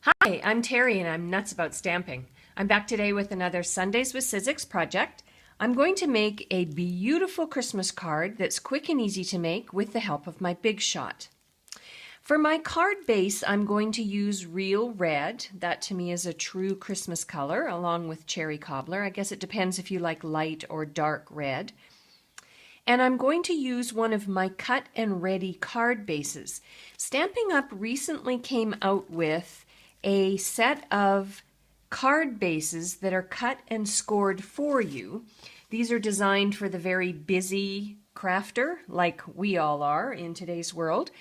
Hi, I'm Terry and I'm nuts about stamping. I'm back today with another Sundays with Sizzix project. I'm going to make a beautiful Christmas card that's quick and easy to make with the help of my Big Shot. For my card base, I'm going to use real red. That to me is a true Christmas color, along with cherry cobbler. I guess it depends if you like light or dark red. And I'm going to use one of my cut and ready card bases. Stampin' Up! Recently came out with a set of card bases that are cut and scored for you. These are designed for the very busy crafter, like we all are in today's world.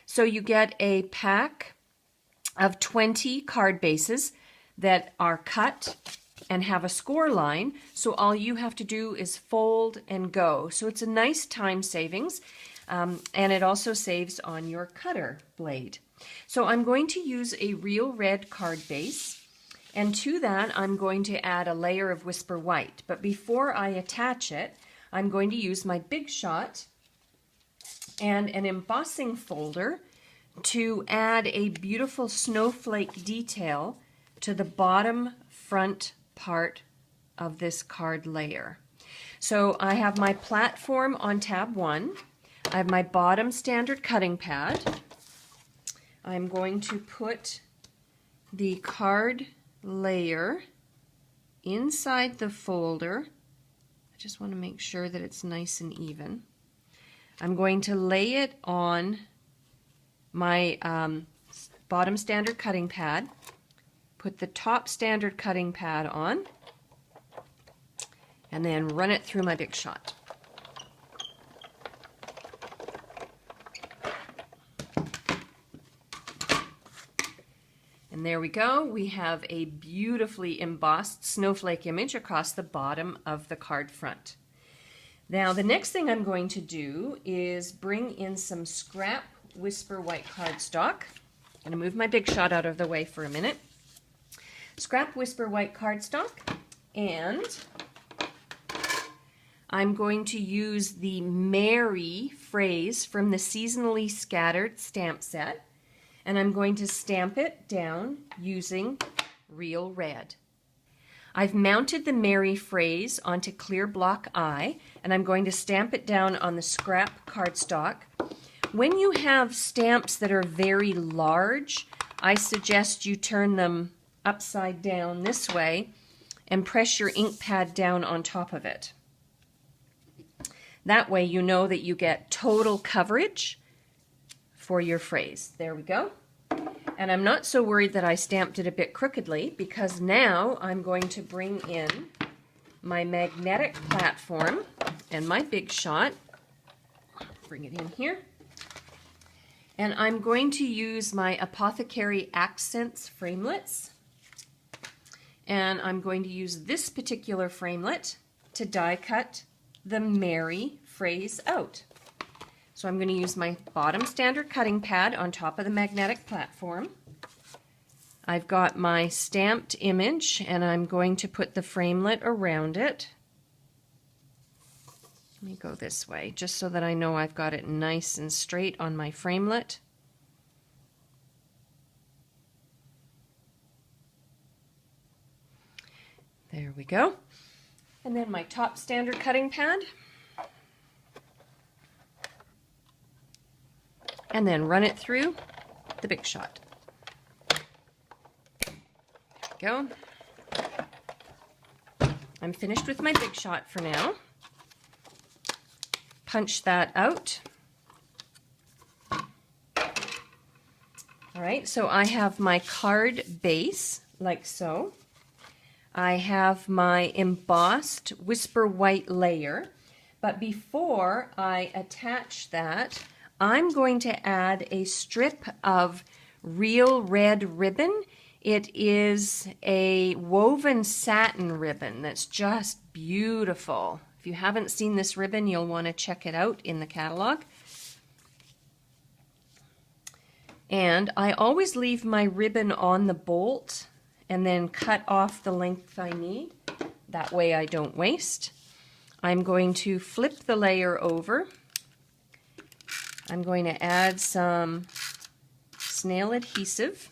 So you get a pack of 20 card bases that are cut and have a score line, so all you have to do is fold and go. So it's a nice time savings, and it also saves on your cutter blade. So I'm going to use a real red card base, and to that I'm going to add a layer of Whisper White. But before I attach it, I'm going to use my Big Shot and an embossing folder to add a beautiful snowflake detail to the bottom front part of this card layer. So I have my platform on tab 1. I have my bottom standard cutting pad. I'm going to put the card layer inside the folder. I just want to make sure that it's nice and even. I'm going to lay it on my bottom standard cutting pad, put the top standard cutting pad on, and then run it through my Big Shot. And there we go. We have a beautifully embossed snowflake image across the bottom of the card front. Now the next thing I'm going to do is bring in some scrap Whisper White cardstock. I'm going to move my Big Shot out of the way for a minute. Scrap Whisper White cardstock, and I'm going to use the Merry phrase from the Seasonally Scattered stamp set, and I'm going to stamp it down using real red. I've mounted the Merry phrase onto clear block I, and I'm going to stamp it down on the scrap cardstock. When you have stamps that are very large, I suggest you turn them upside down this way and press your ink pad down on top of it. That way you know that you get total coverage for your phrase. There we go. And I'm not so worried that I stamped it a bit crookedly, because now I'm going to bring in my magnetic platform and my Big Shot. Bring it in here. And I'm going to use my Apothecary Accents framelits. And I'm going to use this particular framelit to die cut the Merry phrase out. So I'm going to use my bottom standard cutting pad on top of the magnetic platform. I've got my stamped image, and I'm going to put the framelit around it. Let me go this way, just so that I know I've got it nice and straight on my framelit. There we go. And then my top standard cutting pad. And then run it through the Big Shot. There we go. I'm finished with my Big Shot for now. Punch that out. All right, so I have my card base, like so. I have my embossed Whisper White layer, but before I attach that, I'm going to add a strip of real red ribbon. It is a woven satin ribbon that's just beautiful. If you haven't seen this ribbon, you'll want to check it out in the catalog. And I always leave my ribbon on the bolt and then cut off the length I need. That way I don't waste. I'm going to flip the layer over. I'm going to add some snail adhesive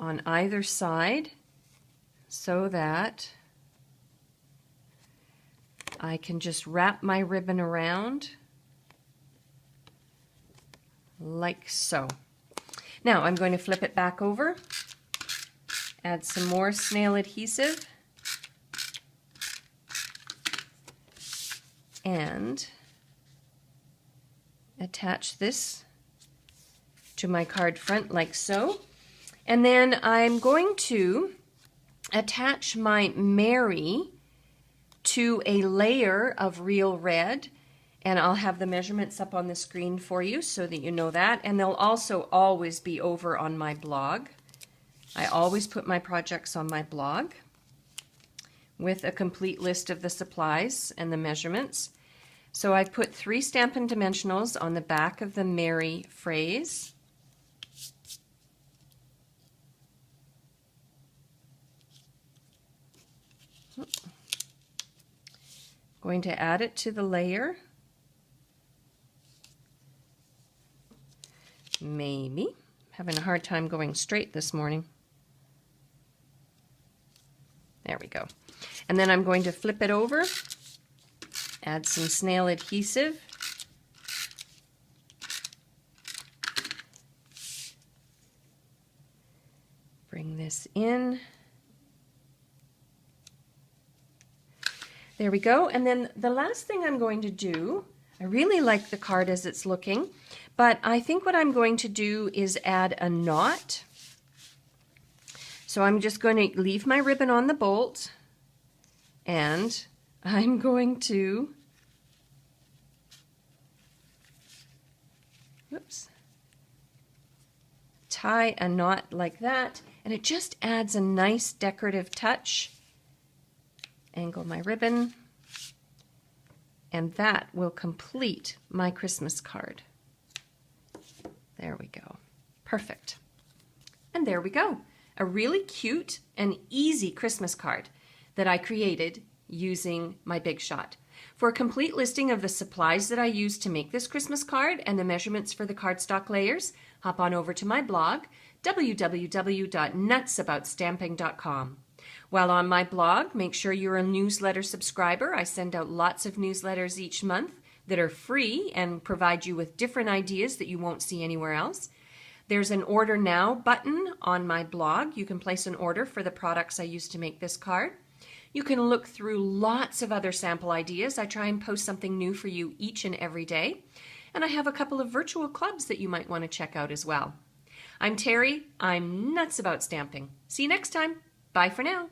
on either side so that I can just wrap my ribbon around like so. Now I'm going to flip it back over, add some more snail adhesive, and attach this to my card front like so. And then I'm going to attach my Mary to a layer of real red, and I'll have the measurements up on the screen for you so that you know that, and they'll also always be over on my blog. I always put my projects on my blog with a complete list of the supplies and the measurements. So I've put 3 Stampin' Dimensionals on the back of the Mary phrase. Going to add it to the layer. Maybe. Having a hard time going straight this morning. There we go. And then I'm going to flip it over, add some snail adhesive, bring this in. There we go. And then the last thing I'm going to do, I really like the card as it's looking, but I think what I'm going to do is add a knot. So I'm just going to leave my ribbon on the bolt, and I'm going to, tie a knot like that, and it just adds a nice decorative touch. Angle my ribbon, and that will complete my Christmas card. There we go. Perfect. And there we go. A really cute and easy Christmas card that I created using my Big Shot. For a complete listing of the supplies that I used to make this Christmas card and the measurements for the cardstock layers, hop on over to my blog, www.nutsaboutsstamping.com. While on my blog, make sure you're a newsletter subscriber. I send out lots of newsletters each month that are free and provide you with different ideas that you won't see anywhere else. There's an Order Now button on my blog. You can place an order for the products I used to make this card. You can look through lots of other sample ideas. I try and post something new for you each and every day. And I have a couple of virtual clubs that you might want to check out as well. I'm Terry. I'm nuts about stamping. See you next time. Bye for now.